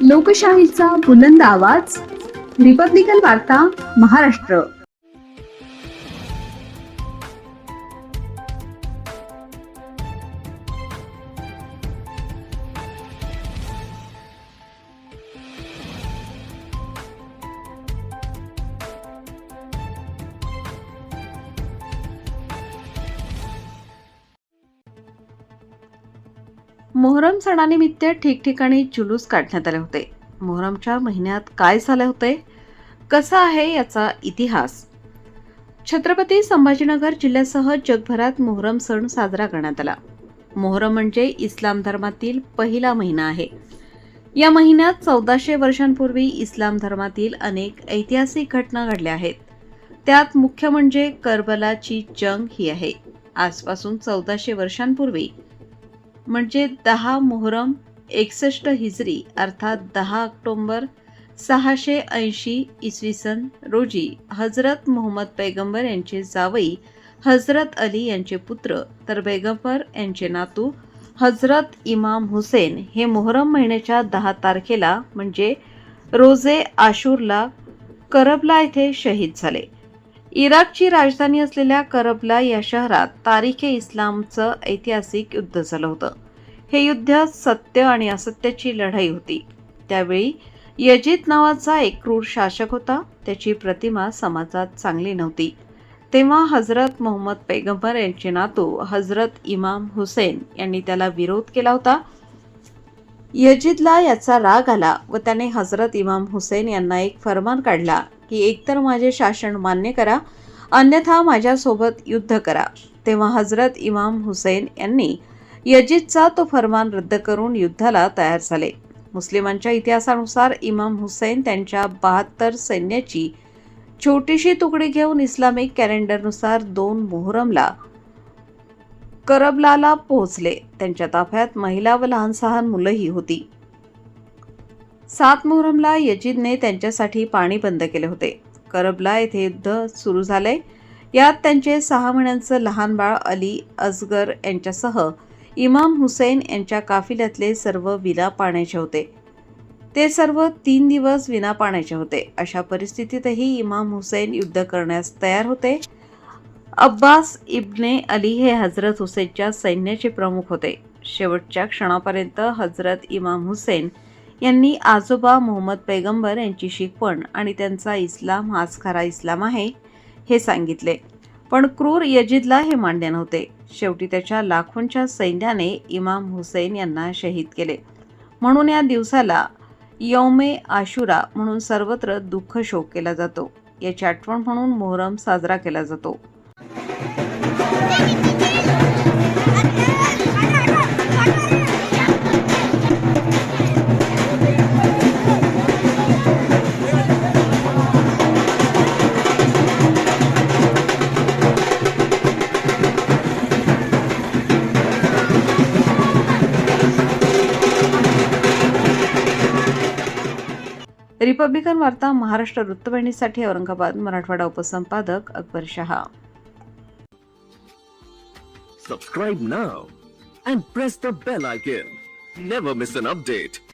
लोकशाहीचा बुलंद आवाज, रिपब्लिकन वार्ता महाराष्ट्र. मोहरम सणानिमित्त ठिकठिकाणी जुलूस काढण्यात आले होते. मोहरमच्या महिन्यात काय झाले होते, कसा आहे याचा इतिहास. छत्रपती संभाजीनगर जिल्ह्यासह जगभरात मोहरम सण साजरा करण्यात आला. मोहरम म्हणजे इस्लाम धर्मातील पहिला महिना आहे. या महिन्यात 1400 वर्षांपूर्वी इस्लाम धर्मातील अनेक ऐतिहासिक घटना घडल्या आहेत. त्यात मुख्य म्हणजे करबलाची जंग ही आहे. आजपासून 1400 वर्षांपूर्वी म्हणजे 10 मोहरम 61 हिजरी अर्थात 10 ऑक्टोबर 680 इसवी सन रोजी हजरत मोहम्मद पैगंबर यांचे जावई हजरत अली यांचे पुत्र तर पैगंबर यांचे नातू हजरत इमाम हुसेन हे मोहरम महिन्याच्या 10 तारखेला म्हणजे रोजे आशूरला करबला येथे शहीद झाले. इराकची राजधानी असलेल्या करबला या शहरात तारीखे इस्लामचं ऐतिहासिक युद्ध झालं होतं. हे युद्ध सत्य आणि असत्याची लढाई होती. त्यावेळी यजीद नावाचा एक क्रूर शासक होता. त्याची प्रतिमा समाजात चांगली नव्हती. तेव्हा हजरत मोहम्मद पैगंबर यांचे नातू हजरत इमाम हुसेन यांनी त्याला विरोध केला होता. यजीदला याचा राग आला व त्याने हजरत इमाम हुसेन यांना एक फरमान काढला की एकतर माझे शासन मान्य करा, अन्यथा माझ्यासोबत युद्ध करा. तेव्हा हजरत इमाम हुसेन यांनी यजीदचा तो फरमान रद्द करून युद्धाला तयार झाले. मुस्लिमांच्या इतिहासानुसार इमाम हुसेन त्यांच्या 72 सैन्याची छोटीशी तुकडी घेऊन इस्लामिक कॅलेंडरनुसार 2 मोहरमला करबलाला पोहोचले. त्यांच्या ताफ्यात महिला व लहान सहान मुलंही होती. 7 मोहरमला यजीदने त्यांच्यासाठी पाणी बंद केले होते. करबला येथे युद्ध सुरू झाले. यात त्यांचे 6 महिन्यांचं लहान बाळ अली असगर यांच्यासह इमाम हुसेन यांच्या काफिल्यातले सर्व विना पाण्याचे होते. ते सर्व 3 दिवस विना पाण्याचे होते. अशा परिस्थितीतही इमाम हुसेन युद्ध करण्यास तयार होते. अब्बास इब्ने अली हे हजरत हुसेनच्या सैन्याचे प्रमुख होते. शेवटच्या क्षणापर्यंत हजरत इमाम हुसेन यांनी आजोबा मोहम्मद पैगंबर यांची शिकवण आणि त्यांचा इस्लाम हाच खरा इस्लाम आहे हे सांगितले. पण क्रूर यजीदला हे मान्य नव्हते. शेवटी त्याच्या लाखोंच्या सैन्याने इमाम हुसेन यांना शहीद केले. म्हणून या दिवसाला यौमे आशुरा म्हणून सर्वत्र दुःख शोक केला जातो. याची आठवण म्हणून मोहरम साजरा केला जातो. रिपब्लिकन वार्ता Maharashtra वृत्तवाहिनीसाठी Aurangabad Marathwada उपसंपादक Akbar Shah. Subscribe now and press the bell icon. Never miss an update.